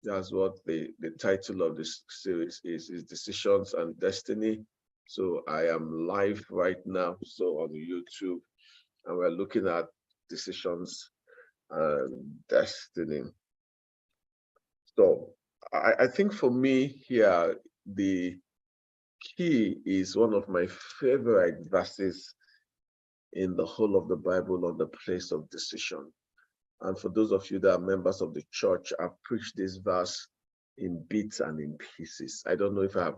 That's what the title of this series is Decisions and Destiny. So I am live right now, so on YouTube, and we're looking at decisions and destiny. So I think for me here, the key is one of my favorite verses in the whole of the Bible on the place of decision. And for those of you that are members of the church, I've preached this verse in bits and in pieces. I don't know if I have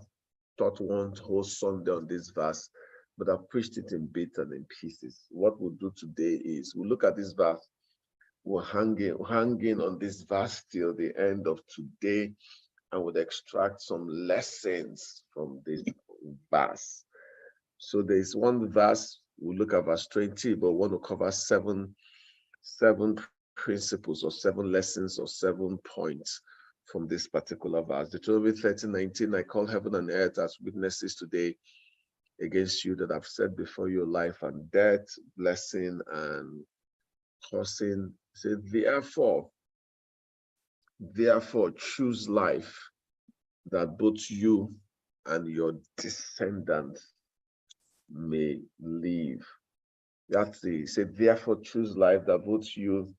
taught one whole Sunday on this verse, but I've preached it in bits and in pieces. What we'll do today is we'll look at this verse. We'll hang in on this verse till the end of today, and we'll extract some lessons from this verse. So there's one verse, we'll look at verse 20, but we want to cover seven principles or 7 lessons or 7 points from this particular verse. Deuteronomy 30:19, I call heaven and earth as witnesses today against you that I've set before you life and death, blessing and cursing. Say, therefore choose life that both you and your descendants may live. That's the say, therefore choose life that both you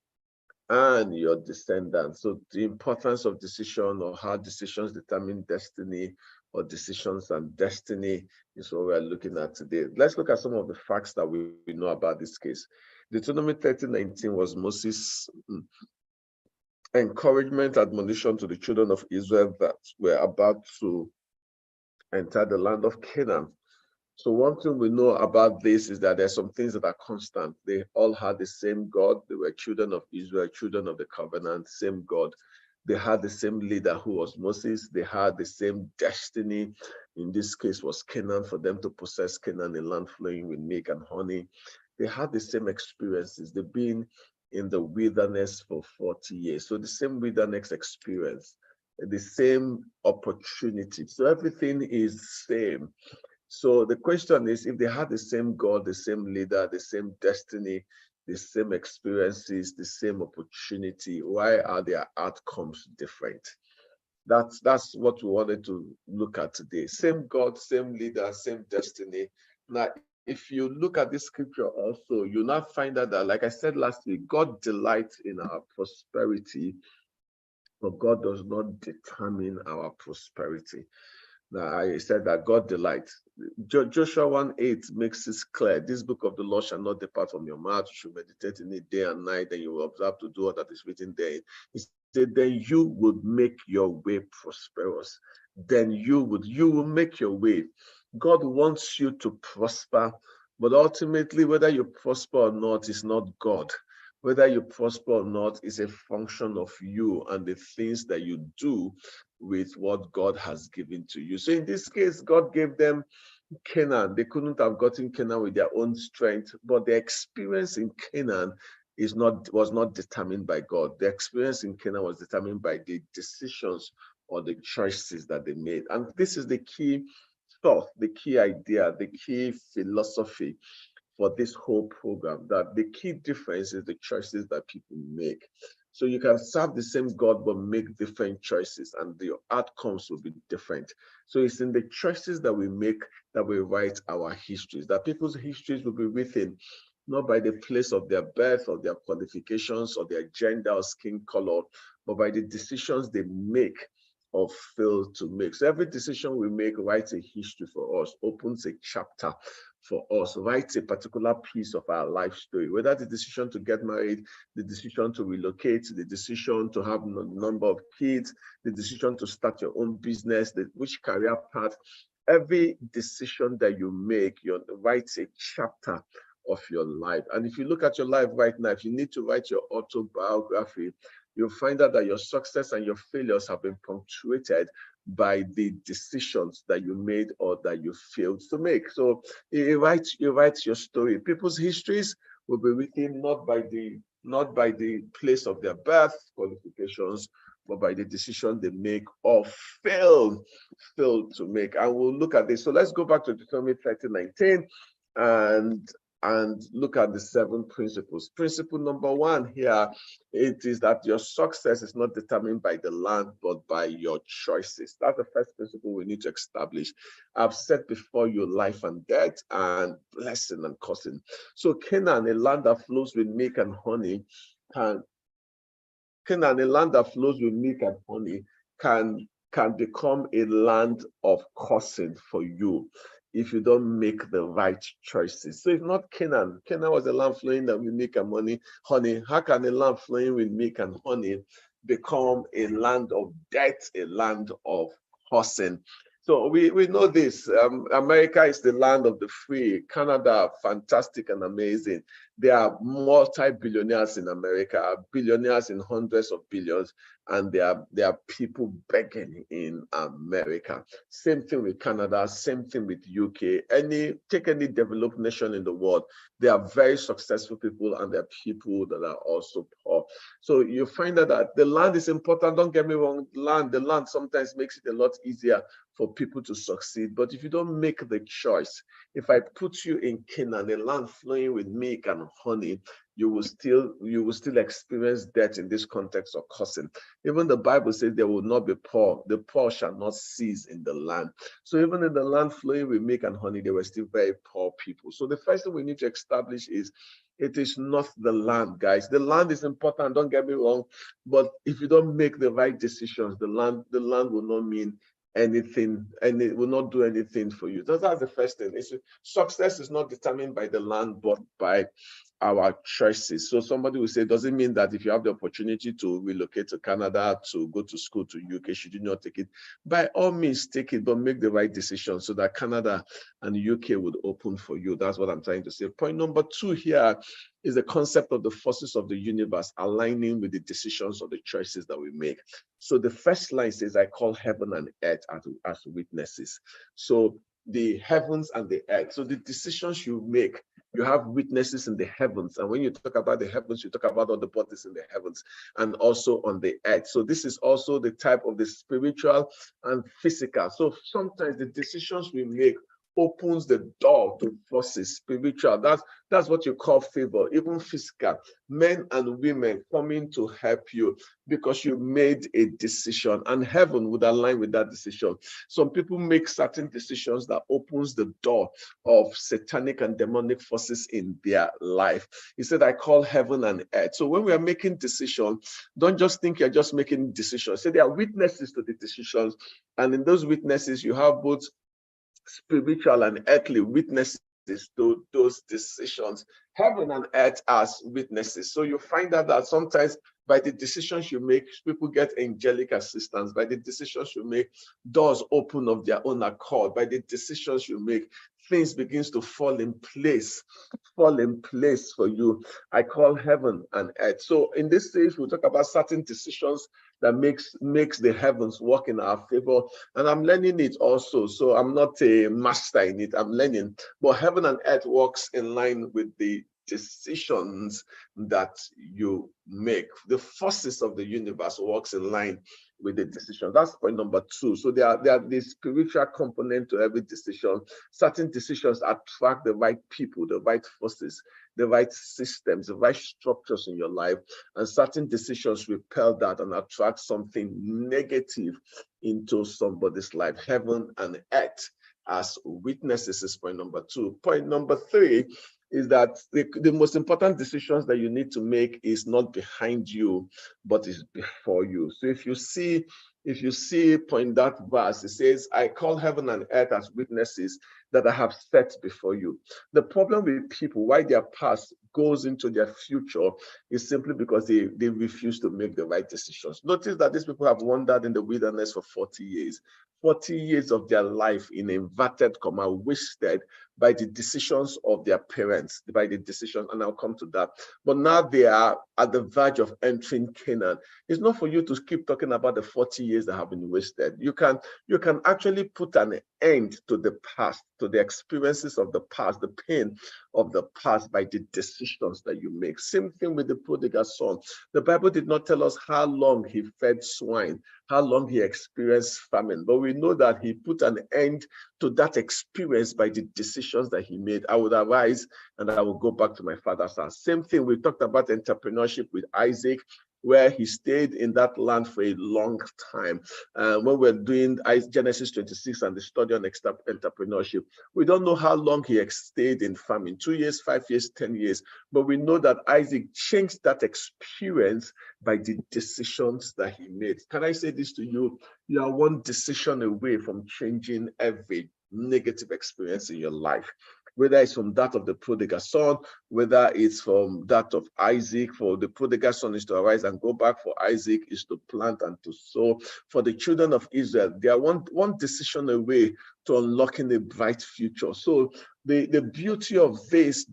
and your descendants. So the importance of decision, or how decisions determine destiny, or decisions and destiny, is what we're looking at today. Let's look at some of the facts that we know about this case. Deuteronomy 30:19 was Moses' encouragement, admonition to the children of Israel that were about to enter the land of Canaan. So one thing we know about this is that there's some things that are constant. They all had the same God. They were children of Israel, children of the covenant, same God. They had the same leader who was Moses. They had the same destiny. In this case was Canaan, for them to possess Canaan, a land flowing with milk and honey. They had the same experiences. They've been in the wilderness for 40 years. So the same wilderness experience, the same opportunity. So everything is same. So the question is, if they had the same God, the same leader, the same destiny, the same experiences, the same opportunity, why are their outcomes different? That's what we wanted to look at today. Same God, same leader, same destiny. Now, if you look at this scripture also, you'll not find out that, like I said last week, God delights in our prosperity, but God does not determine our prosperity. Now, I said that God delights. Joshua 1:8 makes this clear. This book of the law shall not depart from your mouth. You should meditate in it day and night, and you will observe to do all that is written there. He said, then you would make your way prosperous. Then you will make your way. God wants you to prosper, but ultimately, whether you prosper or not is not God. Whether you prosper or not is a function of you and the things that you do with what God has given to you. So in this case, God gave them Canaan. They couldn't have gotten Canaan with their own strength, but the experience in Canaan was not determined by God. The experience in Canaan was determined by the decisions or the choices that they made. And this is the key thought, the key idea, the key philosophy for this whole program, that the key difference is the choices that people make. So you can serve the same God but make different choices, and the outcomes will be different. So it's in the choices that we make that we write our histories, that people's histories will be written not by the place of their birth or their qualifications or their gender or skin color, but by the decisions they make or fail to make. So every decision we make writes a history for us, opens a chapter for us, writes a particular piece of our life story, whether the decision to get married, the decision to relocate, the decision to have a number of kids, the decision to start your own business, which career path. Every decision that you make, writes a chapter of your life. And if you look at your life right now, if you need to write your autobiography, you'll find out that your success and your failures have been punctuated by the decisions that you made or that you failed to make. So you write your story. People's histories will be written not by the place of their birth, qualifications, but by the decision they make or fail to make. And we'll look at this. So let's go back to Deuteronomy 30:19. And and look at the 7 principles. Principle number 1 here, it is that your success is not determined by the land, but by your choices. That's the first principle we need to establish. I've set before you life and death, and blessing and cursing. So Canaan, a land that flows with milk and honey, can become a land of cursing for you if you don't make the right choices. So it's not Canaan. Canaan was a land flowing with milk and honey. How can a land flowing with milk and honey become a land of death, a land of cursing? So we know this. America is the land of the free. Canada, fantastic and amazing. There are multi-billionaires in America, billionaires in hundreds of billions, and there are people begging in America. Same thing with Canada, same thing with UK. Take any developed nation in the world, there are very successful people and there are people that are also poor. So you find out that the land is important. Don't get me wrong, the land sometimes makes it a lot easier for people to succeed. But if you don't make the choice, if I put you in Canaan, a land flowing with milk and honey, you will still experience death in this context of cursing. Even the Bible says there will not be poor. The poor shall not cease in the land. So even in the land flowing with milk and honey, there were still very poor people. So the first thing we need to establish is it is not the land, guys. The land is important, don't get me wrong. But if you don't make the right decisions, the land will not mean anything, and it will not do anything for you. That's the first thing. Success is not determined by the land, but by our choices. So somebody will say, does it mean that if you have the opportunity to relocate to Canada, to go to school to UK, should you not take it? By all means, take it, but make the right decision so that Canada and UK would open for you. That's what I'm trying to say. Point number 2 here is the concept of the forces of the universe aligning with the decisions or the choices that we make. So the first line says, I call heaven and earth as witnesses. So the heavens and the earth. So the decisions you make, you have witnesses in the heavens. And when you talk about the heavens, you talk about all the bodies in the heavens and also on the earth. So this is also the type of the spiritual and physical. So sometimes the decisions we make opens the door to forces, spiritual. That's what you call favor, even physical. Men and women coming to help you because you made a decision, and heaven would align with that decision. Some people make certain decisions that opens the door of satanic and demonic forces in their life. He said, I call heaven and earth. So when we are making decisions, don't just think you're just making decisions. Say there are witnesses to the decisions, and in those witnesses, you have both spiritual and earthly witnesses to those decisions. Heaven and earth as witnesses. So you find out that sometimes by the decisions you make, people get angelic assistance. By the decisions you make, doors open of their own accord. By the decisions you make, things begins to fall in place for you. I call heaven and earth. So in this stage, we'll talk about certain decisions that makes the heavens work in our favor. And I'm learning it also. So I'm not a master in it, I'm learning. But heaven and earth works in line with the decisions that you make. The forces of the universe works in line with the decision. That's point number 2. So there are the spiritual component to every decision. Certain decisions attract the right people, the right forces, the right systems, the right structures in your life, and certain decisions repel that and attract something negative into somebody's life. Heaven and earth as witnesses is point number 2. Point number 3 is that the most important decisions that you need to make is not behind you, but is before you. So if you see point that verse, it says, I call heaven and earth as witnesses that I have set before you. The problem with people, why their past goes into their future, is simply because they refuse to make the right decisions. Notice that these people have wandered in the wilderness for 40 years. 40 years of their life in inverted comma wasted by the decisions of their parents, by the decisions, and I'll come to that. But now they are at the verge of entering Canaan. It's not for you to keep talking about the 40 years that have been wasted. You can actually put an end to the past to the experiences of the past, the pain of the past by the decisions that you make. Same thing with the prodigal son. The Bible did not tell us how long he fed swine, how long he experienced famine, but we know that he put an end to that experience by the decisions that he made. I would arise and I will go back to my father's house. Same thing, we talked about entrepreneurship with Isaac, where he stayed in that land for a long time. When we're doing Genesis 26 and the study on entrepreneurship, we don't know how long he stayed in farming, 2 years, 5 years, 10 years, but we know that Isaac changed that experience by the decisions that he made. Can I say this to you? You are one decision away from changing every negative experience in your life, whether it's from that of the prodigal son, whether it's from that of Isaac. For the prodigal son is to arise and go back. For Isaac is to plant and to sow. For the children of Israel, they are one decision away to unlocking a bright future. So the beauty of this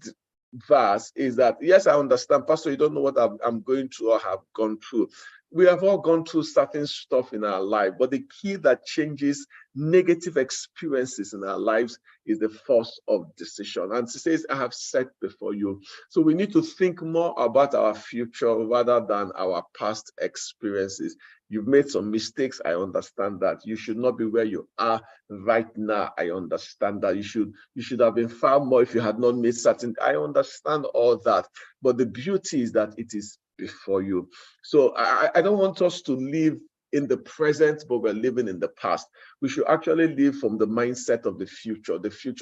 verse is that, yes, I understand, Pastor, you don't know what I'm going through or have gone through. We have all gone through certain stuff in our life, but the key that changes negative experiences in our lives is the force of decision. And she says, I have set before you. So we need to think more about our future rather than our past experiences. You've made some mistakes. I understand that. You should not be where you are right now. I understand that. You should have been far more if you had not made certain. I understand all that. But the beauty is that it is before you. So I don't want us to live in the present, but we're living in the past. We should actually live from the mindset of the future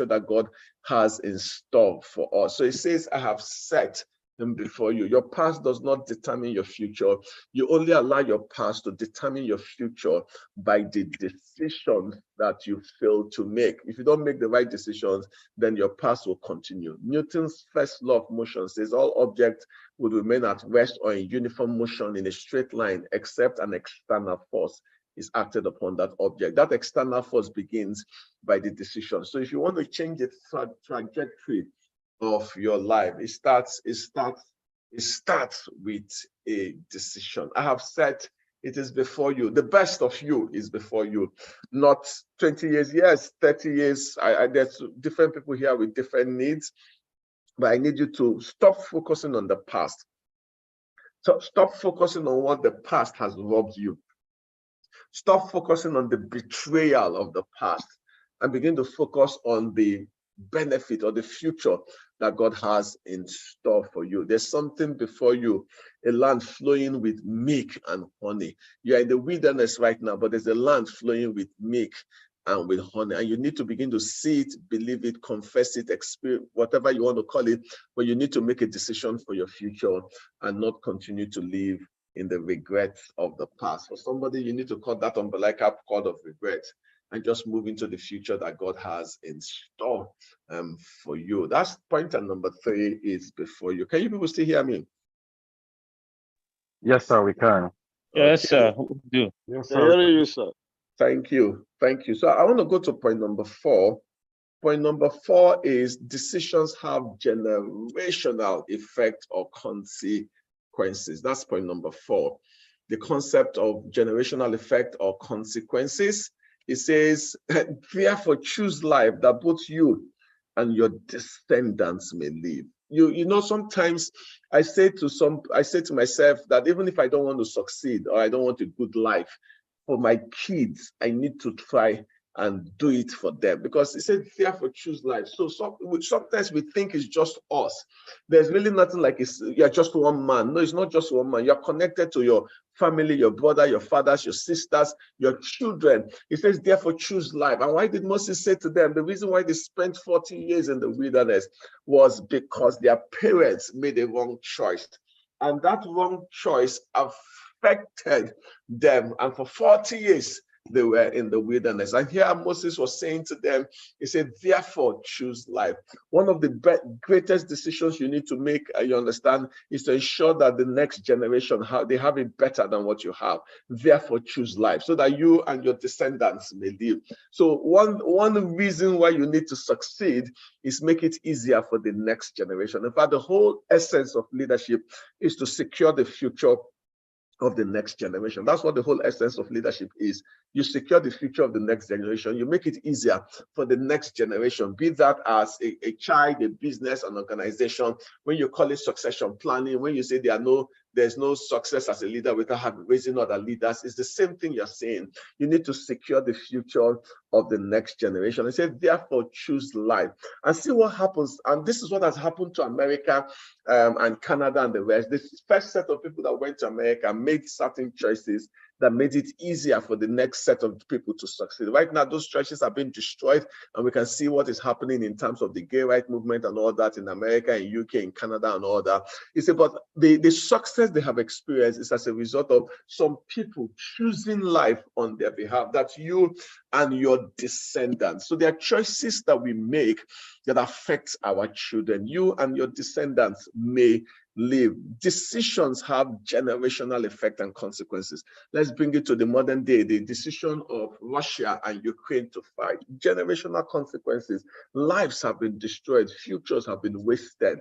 that God has in store for us. So it says, I have set them before you. Your past does not determine your future. You only allow your past to determine your future by the decisions that you fail to make. If you don't make the right decisions, then your past will continue. Newton's first law of motion says all objects would remain at rest or in uniform motion in a straight line, except an external force is acted upon that object. That external force begins by the decision. So if you want to change the trajectory of your life, it starts with a decision. I have said it is before you. The best of you is before you, not 20 years, yes, 30 years. There's different people here with different needs, but I need you to stop focusing on the past. So stop focusing on what the past has robbed you. Stop focusing on the betrayal of the past and begin to focus on the benefit or the future that God has in store for you. There's something before you, a land flowing with milk and honey. You're in the wilderness right now, but there's a land flowing with milk and with honey, and you need to begin to see it, believe it, confess it, experience, whatever you want to call it, but you need to make a decision for your future and not continue to live in the regrets of the past. For somebody, you need to cut that umbilical cord of regret and just move into the future that God has in store for you. That's point number 3 is before you. Can you people still hear me? Yes, sir, we can. Yes, sir. We do. Yes, I hear sir. you, sir. Thank you. Thank you. So I want to go to point number 4. Point number 4 is decisions have generational effect or consequences. That's point number 4. The concept of generational effect or consequences. It says, therefore choose life that both you and your descendants may live. You know, sometimes I say to myself that even if I don't want to succeed or I don't want a good life for my kids, I need to try and do it for them, because it said therefore choose life. So sometimes we think it's just us. There's really nothing like you're just one man. No, it's not just one man. You're connected to your family, your brother, your fathers, your sisters, your children. It says therefore choose life. And why did Moses say to them? The reason why they spent 40 years in the wilderness was because their parents made a wrong choice, and that wrong choice affected them, and for 40 years they were in the wilderness. And here Moses was saying to them, he said, therefore choose life. One of the greatest decisions you need to make, you understand, is to ensure that the next generation, they have it better than what you have. Therefore choose life, so that you and your descendants may live. So one reason why you need to succeed is make it easier for the next generation. In fact, the whole essence of leadership is to secure the future of the next generation. That's what the whole essence of leadership is. You secure the future of the next generation. You make it easier for the next generation, be that as a child, a business, an organization. When you call it succession planning, when you say there's no success as a leader without raising other leaders, it's the same thing you're saying. You need to secure the future of the next generation. I said, therefore, choose life and see what happens. And this is what has happened to America and Canada and the rest. This first set of people that went to America made certain choices that made it easier for the next set of people to succeed. Right now, those choices are being destroyed, and we can see what is happening in terms of the gay rights movement and all that in America, in UK, in Canada, and all that. It's about the success they have experienced is as a result of some people choosing life on their behalf. That's you and your descendants. So there are choices that we make that affect our children. You and your descendants may live. Decisions have generational effect and consequences. Let's bring it to the modern day. The decision of Russia and Ukraine to fight, generational consequences. Lives have been destroyed. Futures have been wasted.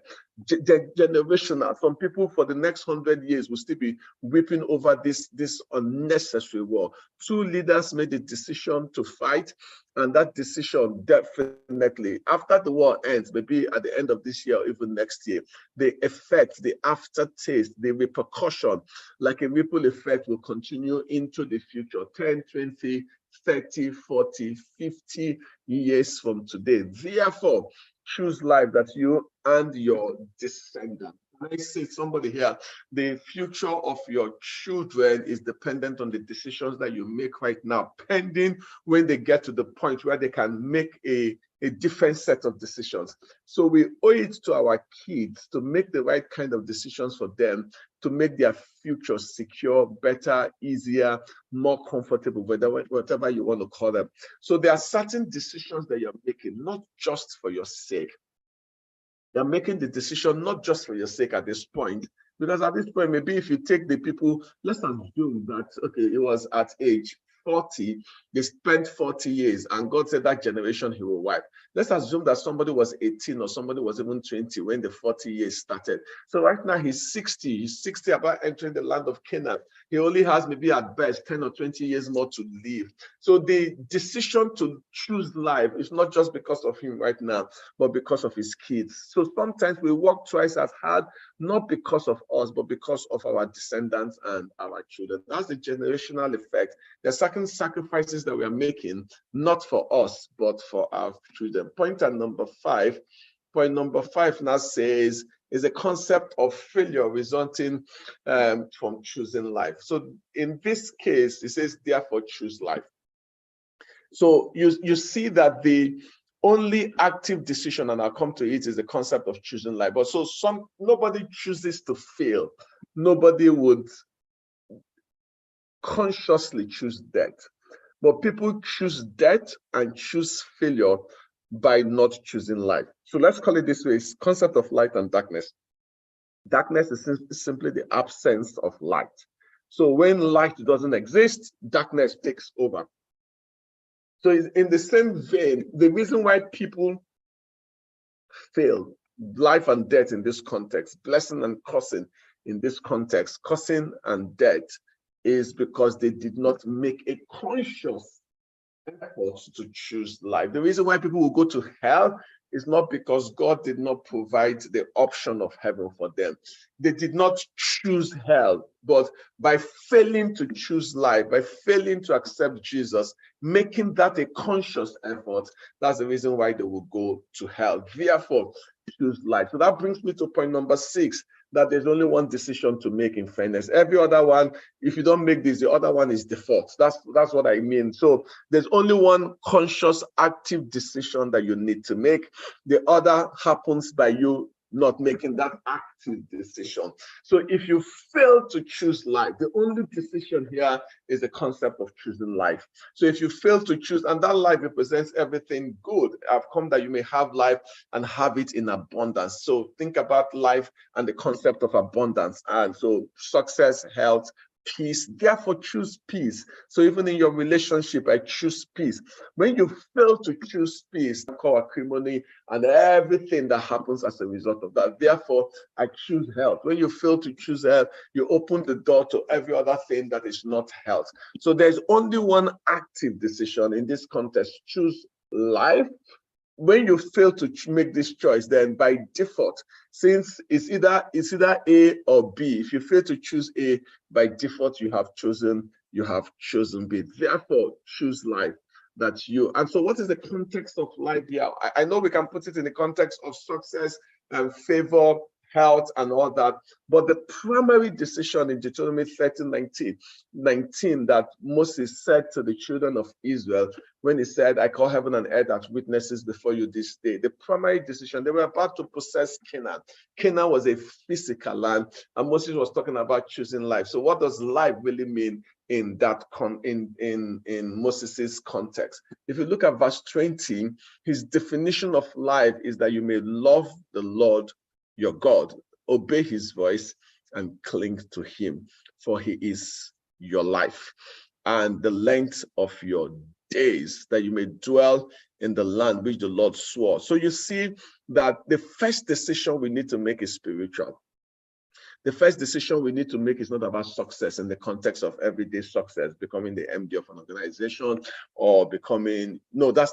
Generational. Some people for the next 100 years will still be weeping over this unnecessary war. Two leaders made a decision to fight, and that decision definitely, after the war ends, maybe at the end of this year or even next year, the effect, the aftertaste, the repercussion, like a ripple effect, will continue into the future, 10, 20, 30, 40, 50 years from today. Therefore, choose life that you and your descendants. I say somebody here, the future of your children is dependent on the decisions that you make right now, pending when they get to the point where they can make a different set of decisions. So we owe it to our kids to make the right kind of decisions for them, to make their future secure, better, easier, more comfortable, whatever you want to call them. So there are certain decisions that you're making, not just for your sake. You're making the decision not just for your sake at this point, because at this point, maybe if you take the people, let's assume that, okay, it was at age 40, they spent 40 years, and God said that generation he will wipe. Let's assume that somebody was 18 or somebody was even 20 when the 40 years started. So right now he's 60. He's 60 about entering the land of Canaan. He only has maybe at best 10 or 20 years more to live. So the decision to choose life is not just because of him right now, but because of his kids. So sometimes we work twice as hard, not because of us, but because of our descendants and our children. That's the generational effect. There are certain sacrifices that we are making, not for us, but for our children. Point number five now says, is a concept of failure resulting from choosing life. So in this case, it says, therefore choose life. So you see that the only active decision, and I'll come to it, is the concept of choosing life. But so nobody chooses to fail. Nobody would consciously choose death. But people choose death and choose failure by not choosing life. So let's call it this way: it's concept of light and darkness. Darkness is simply the absence of light. So when light doesn't exist, darkness takes over. So in the same vein, the reason why people fail, life and death in this context, blessing and cursing in this context, cursing and death, is because they did not make a conscious effort to choose life. The reason why people will go to hell is not because God did not provide the option of heaven for them. They did not choose hell, but by failing to choose life, by failing to accept Jesus, making that a conscious effort, that's the reason why they will go to hell. Therefore, choose life. So that brings me to point number 6, that there's only one decision to make in fairness. Every other one, if you don't make this, the other one is default. That's what I mean. So there's only one conscious, active decision that you need to make. The other happens by you not making that active decision. So if you fail to choose life, the only decision here is the concept of choosing life. So if you fail to choose, and that life represents everything good, I've come that you may have life and have it in abundance. So think about life and the concept of abundance. And so success, health, peace. Therefore, choose peace. So even in your relationship, I choose peace. When you fail to choose peace, I call acrimony and everything that happens as a result of that. Therefore, I choose health. When you fail to choose health, you open the door to every other thing that is not health. So there's only one active decision in this context: choose life. When you fail to make this choice, then by default, since it's either A or B, if you fail to choose A, by default you have chosen B. Therefore, choose life. That's you. And so, what is the context of life here? I know we can put it in the context of success and favor, health, and all that. But the primary decision in Deuteronomy 30:19 that Moses said to the children of Israel when he said, I call heaven and earth as witnesses before you this day. The primary decision, they were about to possess Canaan. Canaan was a physical land, and Moses was talking about choosing life. So what does life really mean in that in Moses's context? If you look at verse 20, his definition of life is that you may love the Lord your God, obey his voice, and cling to him, for he is your life and the length of your days, that you may dwell in the land which the Lord swore. So you see that the first decision we need to make is spiritual. The first decision we need to make is not about success in the context of everyday success, becoming the MD of an organization or becoming, no, that's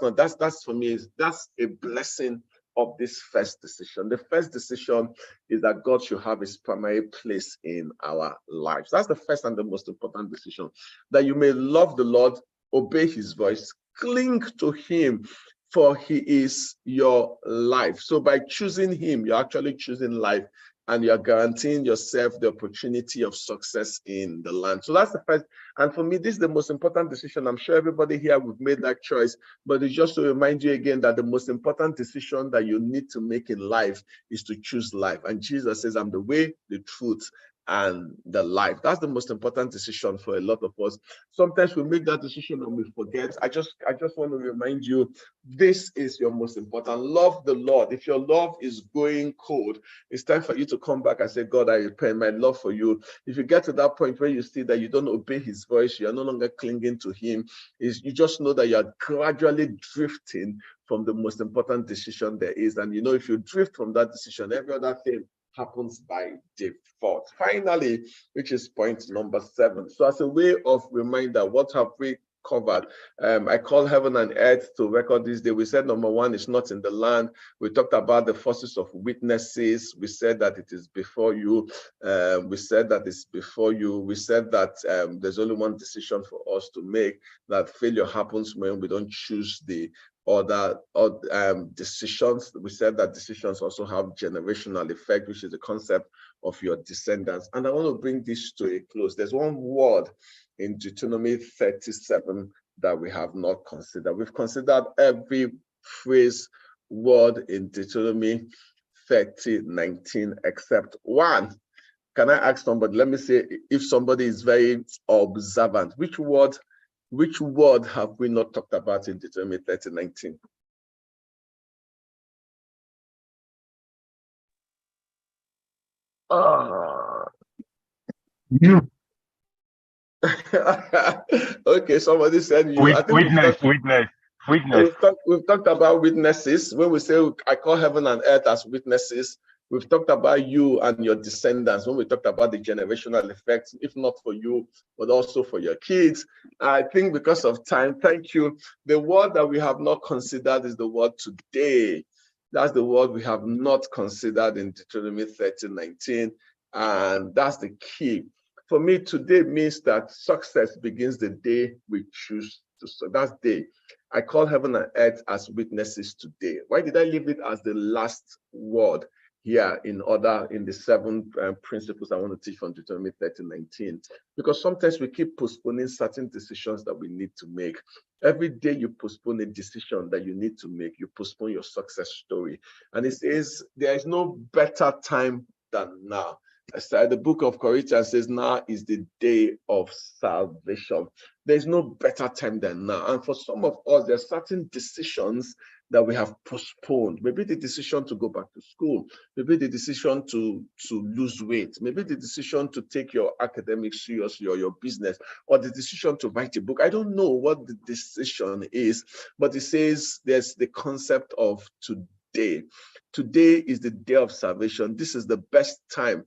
for me, that's a blessing of this first decision. The first decision is that God should have his primary place in our lives. That's the first and the most important decision, that you may love the Lord, obey his voice, cling to him, for he is your life. So by choosing him, you're actually choosing life, and you're guaranteeing yourself the opportunity of success in the land. So that's the first. And for me, this is the most important decision. I'm sure everybody here would made that choice, but it's just to remind you again that the most important decision that you need to make in life is to choose life. And Jesus says, I'm the way, the truth, and the life. That's the most important decision for a lot of us. Sometimes we make that decision and we forget. I just want to remind you, this is your most important. Love the Lord. If your love is going cold, it's time for you to come back and say, God, I repent my love for you. If you get to that point where you see that you don't obey his voice, you are no longer clinging to him, you just know that you are gradually drifting from the most important decision there is. And you know, if you drift from that decision, every other thing happens by default. Finally, which is point number 7. So as a way of reminder, what have we covered? I call heaven and earth to record this day. We said number 1 is not in the land. We talked about the forces of witnesses. We said that it is before you. We said that it's before you. We said that there's only one decision for us to make, that failure happens when we don't choose the other decisions. We said that decisions also have generational effect, which is the concept of your descendants. And I want to bring this to a close. There's one word in Deuteronomy 37 that we have not considered. We've considered every phrase, word in Deuteronomy 30:19 except one. Can I ask somebody? Let me say, if somebody is very observant, which word have we not talked about in Deuteronomy 30:19? You. Okay, somebody said you. I think Witness. We've talked about witnesses. When we say I call heaven and earth as witnesses, we've talked about you and your descendants. When we talked about the generational effects, if not for you, but also for your kids. I think because of time, thank you. The word that we have not considered is the word today. That's the word we have not considered in Deuteronomy 30:19, and that's the key. For me, today means that success begins the day we choose to. So that's day. I call heaven and earth as witnesses today. Why did I leave it as the last word here in the 7 principles I want to teach from Deuteronomy 30:19? Because sometimes we keep postponing certain decisions that we need to make. Every day you postpone a decision that you need to make, you postpone your success story. And it says there is no better time than now. The book of Corinthians says now is the day of salvation. There's no better time than now. And for some of us, there are certain decisions that we have postponed. Maybe the decision to go back to school, maybe the decision to lose weight, maybe the decision to take your academics seriously or your business, or the decision to write a book. I don't know what the decision is, but it says there's the concept of today. Today is the day of salvation. This is the best time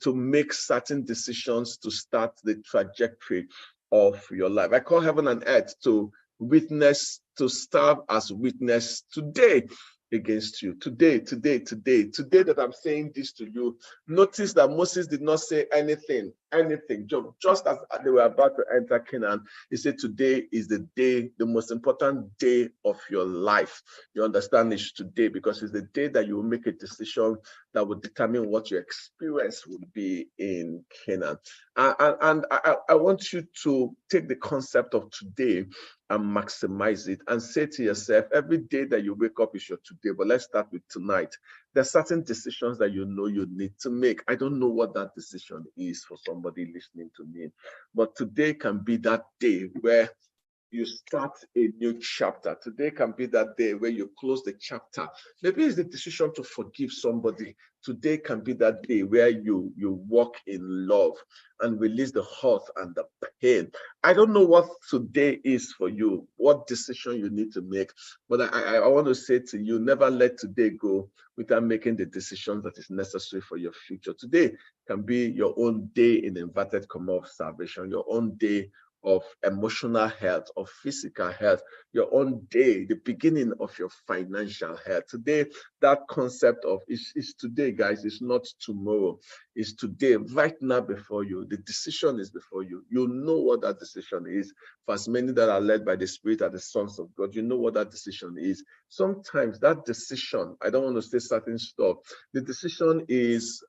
to make certain decisions to start the trajectory of your life. I call heaven and earth to witness, to serve as witness today against you. Today that I'm saying this to you. Notice that Moses did not say anything. Just as they were about to enter Canaan, he said, today is the day, the most important day of your life. You understand, it's today, because it's the day that you will make a decision that will determine what your experience will be in Canaan. And I want you to take the concept of today and maximize it and say to yourself, every day that you wake up is your today. But let's start with tonight. There's certain decisions that you know you need to make. I don't know what that decision is for somebody listening to me, but today can be that day where you start a new chapter. Today can be that day where you close the chapter. Maybe it's the decision to forgive somebody. Today can be that day where you walk in love and release the hurt and the pain. I don't know what today is for you, what decision you need to make, but I want to say to you, never let today go without making the decisions that is necessary for your future. Today can be your own day in inverted comma of salvation, your own day of emotional health, of physical health, your own day, the beginning of your financial health. Today, that concept of is today, guys, it's not tomorrow. It's today, right now before you. The decision is before you. You know what that decision is. For as many that are led by the Spirit are the sons of God, you know what that decision is. Sometimes that decision, I don't want to say certain stuff. The decision is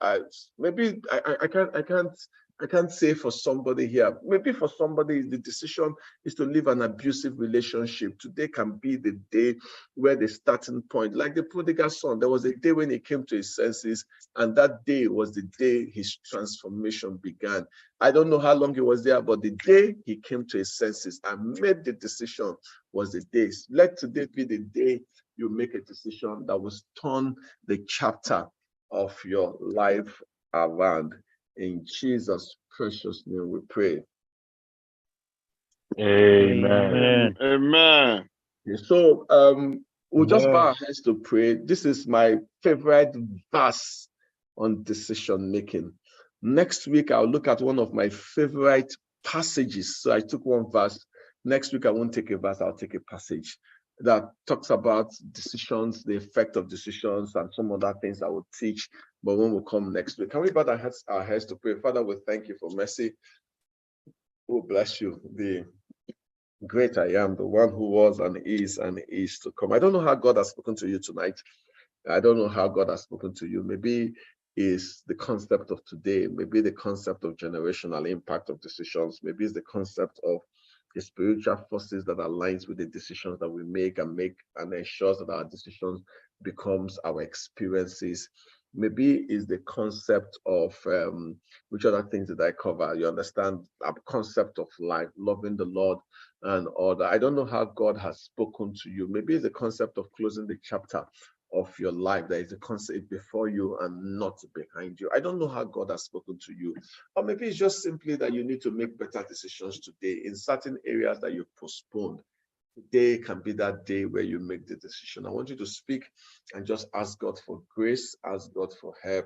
maybe I can't say for somebody here. Maybe for somebody, the decision is to live an abusive relationship. Today can be the day where the starting point, like the prodigal son, there was a day when he came to his senses, and that day was the day his transformation began. I don't know how long he was there, but the day he came to his senses and made the decision was the day. Let today be the day you make a decision that will turn the chapter of your life around. In Jesus' precious name we pray. Amen. Amen. So we'll just bow our heads to pray. This is my favorite verse on decision making. Next week, I'll look at one of my favorite passages. So I took one verse. Next week, I won't take a verse, I'll take a passage that talks about decisions, the effect of decisions, and some other things I will teach. But when we come next week, can we bow our heads to pray? Father, we thank you for mercy. Oh, bless you. The great I am, the one who was and is to come. I don't know how God has spoken to you tonight. I don't know how God has spoken to you. Maybe is the concept of today, maybe the concept of generational impact of decisions, maybe it's the concept of the spiritual forces that aligns with the decisions that we make and ensures that our decisions becomes our experiences. Maybe is the concept of which other things did I cover? You understand, a concept of life, loving the Lord and all that. I don't know how God has spoken to you. Maybe it's the concept of closing the chapter of your life. There is a concept before you and not behind you. I don't know how God has spoken to you. Or maybe it's just simply that you need to make better decisions today in certain areas that you've postponed. Today can be that day where you make the decision. I want you to speak and just ask God for grace, ask God for help.